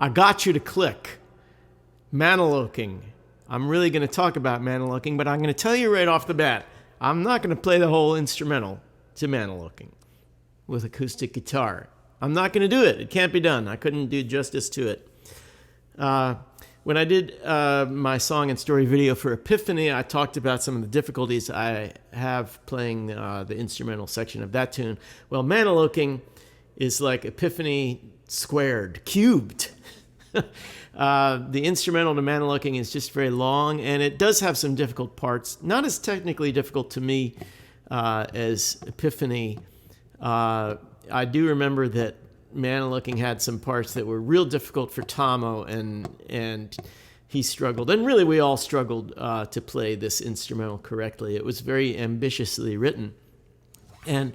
I got you to click. Mantoloking. I'm really going to talk about Mantoloking, but I'm going to tell you right off the bat, I'm not going to play the whole instrumental to Mantoloking with acoustic guitar. I'm not going to do it. It can't be done. I couldn't do justice to it. When I did my song and story video for Epiphany, I talked about some of the difficulties I have playing the instrumental section of that tune. Well, Mantoloking is like Epiphany squared, cubed. The instrumental to Mantoloking is just very long, and it does have some difficult parts. Not as technically difficult to me as Epiphany. I do remember that Mantoloking had some parts that were real difficult for Tomo, and he struggled. And really, we all struggled to play this instrumental correctly. It was very ambitiously written. And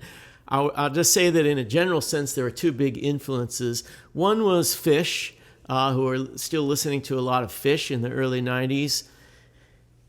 I'll just say that in a general sense, there were two big influences. One was Fish, who are still listening to a lot of Fish in the early 90s.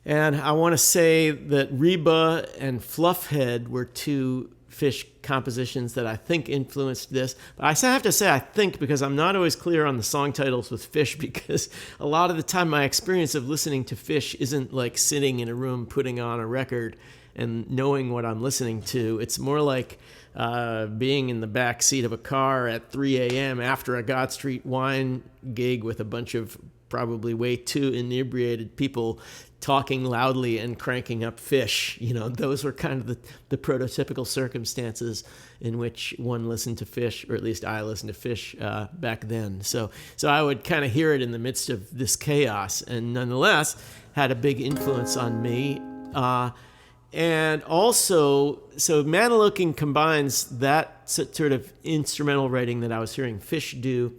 And I want to say that Reba and Fluffhead were two Fish compositions that I think influenced this. But I have to say I think because I'm not always clear on the song titles with Fish, because a lot of the time my experience of listening to Fish isn't like sitting in a room putting on a record and knowing what I'm listening to. It's more like being in the back seat of a car at 3 a.m. after a God Street Wine gig with a bunch of probably way too inebriated people talking loudly and cranking up Fish. You know, those were kind of the prototypical circumstances in which one listened to Fish, or at least I listened to Fish back then. So I would kind of hear it in the midst of this chaos, and nonetheless had a big influence on me. And also, so Mantoloking combines that sort of instrumental writing that I was hearing Fish do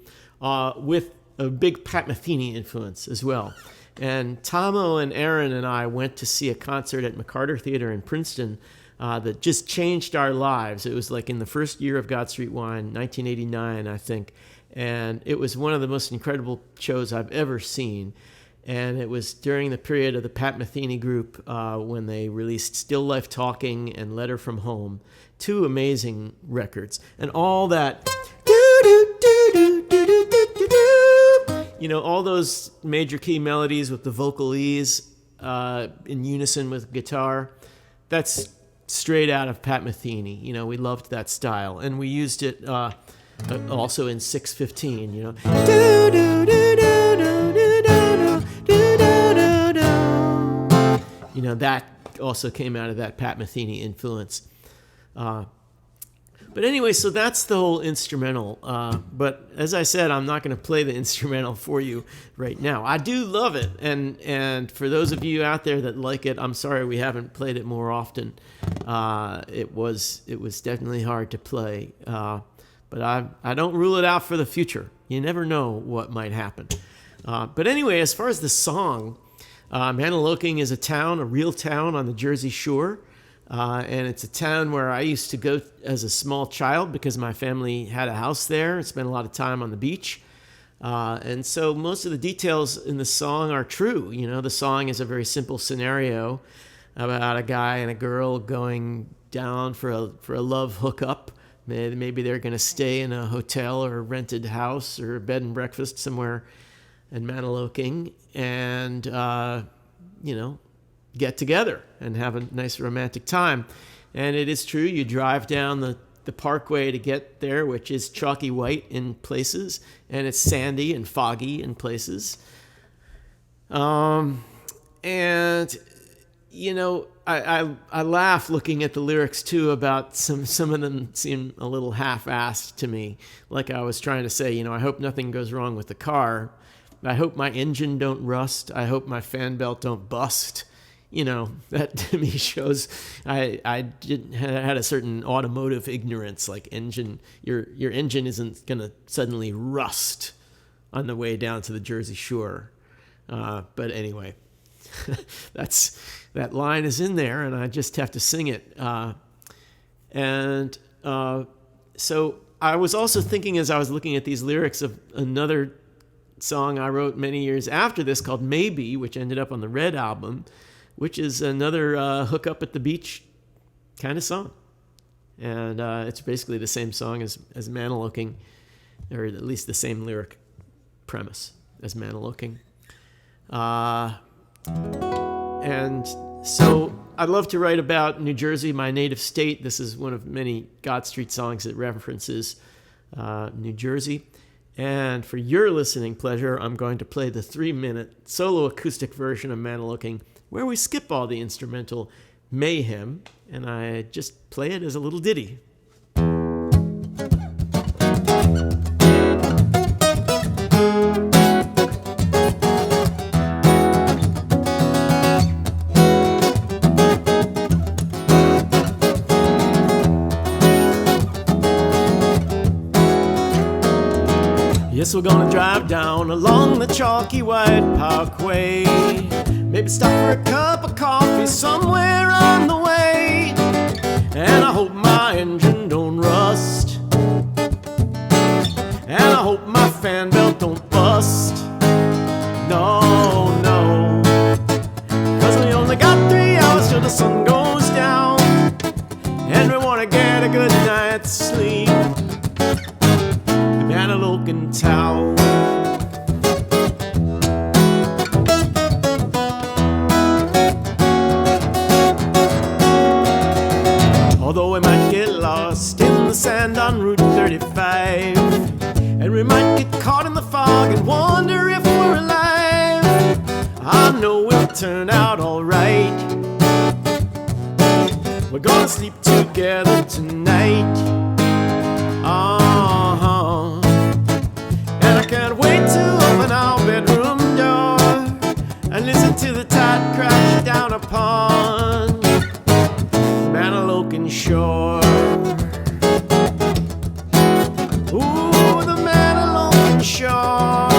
with a big Pat Metheny influence as well. And Tomo and Aaron and I went to see a concert at McCarter Theater in Princeton that just changed our lives. It was like in the first year of God Street Wine, 1989, I think. And it was one of the most incredible shows I've ever seen. And it was during the period of the Pat Metheny group when they released Still Life Talking and Letter from Home, two amazing records. And all that, you know, all those major key melodies with the vocalese in unison with guitar, that's straight out of Pat Metheny. You know, we loved that style. And we used it also in 615, you know. You know, that also came out of that Pat Metheny influence. But anyway, so that's the whole instrumental. But as I said, I'm not going to play the instrumental for you right now. I do love it. And for those of you out there that like it, I'm sorry we haven't played it more often. It was definitely hard to play. But I don't rule it out for the future. You never know what might happen. But anyway, as far as the song, Mantoloking is a real town on the Jersey Shore. And it's a town where I used to go as a small child because my family had a house there and spent a lot of time on the beach. And so most of the details in the song are true. You know, the song is a very simple scenario about a guy and a girl going down for a love hookup. Maybe they're going to stay in a hotel or a rented house or a bed and breakfast somewhere in Mantoloking and, you know, get together and have a nice romantic time. And it is true, you drive down the parkway to get there, which is chalky white in places, and it's sandy and foggy in places. And, you know, I laugh looking at the lyrics, too, about some of them seem a little half-assed to me. Like I was trying to say, you know, I hope nothing goes wrong with the car. I hope my engine don't rust. I hope my fan belt don't bust. You know, that to me shows I had a certain automotive ignorance, like your engine isn't going to suddenly rust on the way down to the Jersey Shore. But anyway, that line is in there, and I just have to sing it. So I was also thinking as I was looking at these lyrics of another song I wrote many years after this called Maybe, which ended up on the Red album, which is another hook up at the beach kind of song. And it's basically the same song as Mantoloking, or at least the same lyric premise as Mantoloking. And so I'd love to write about New Jersey, my native state. This is one of many God Street songs that references New Jersey. And for your listening pleasure, I'm going to play the 3-minute solo acoustic version of Mantoloking, where we skip all the instrumental mayhem, and I just play it as a little ditty. Yes, we're gonna drive down along the chalky white parkway. Maybe stop for a cup of coffee somewhere on the way. And I hope my engine don't rust. And I hope my fan belt don't bust. No, no. 'Cause we only got 3 hours till the sun goes down. And we wanna get a good night's sleep. Mantoloking town. Although we might get lost in the sand on Route 35, and we might get caught in the fog and wonder if we're alive, I know we'll turn out alright. We're gonna sleep together tonight. Can't wait to open our bedroom door and listen to the tide crash down upon Mantoloking shore. Ooh, the Mantoloking shore.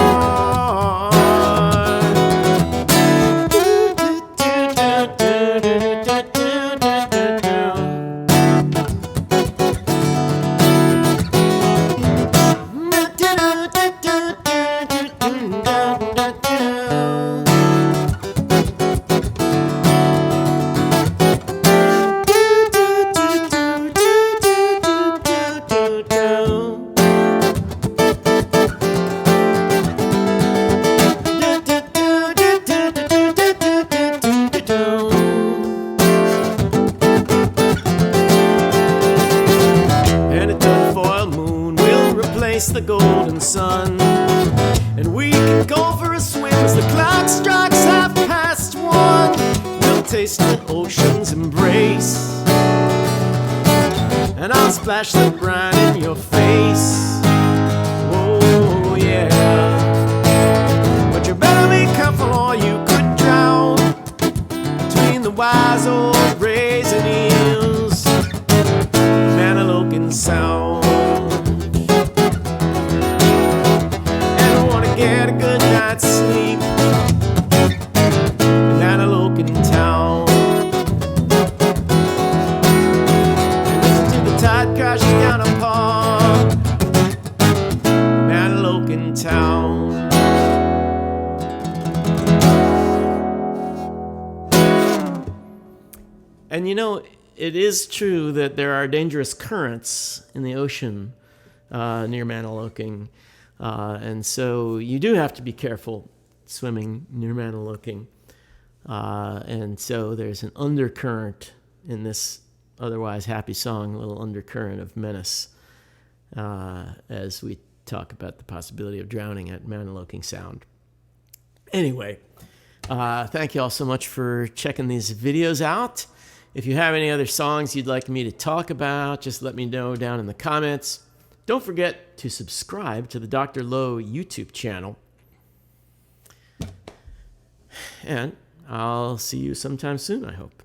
The golden sun, and we can go for a swim as the clock strikes 1:30. We'll taste the ocean's embrace, and I'll splash the brine in your face. Oh yeah, but you better be careful or you could drown between the wise old raisin eels. Mantoloking sound. Get a good night's sleep in Mantoloking town. Listen to the tide crashing down upon Mantoloking town. And you know, it is true that there are dangerous currents in the ocean near Mantoloking. And so you do have to be careful swimming near Mantoloking. And so there's an undercurrent in this otherwise happy song, a little undercurrent of menace, as we talk about the possibility of drowning at Mantoloking Sound. Anyway, thank you all so much for checking these videos out. If you have any other songs you'd like me to talk about, just let me know down in the comments. Don't forget to subscribe to the Dr. Lowe YouTube channel. And I'll see you sometime soon, I hope.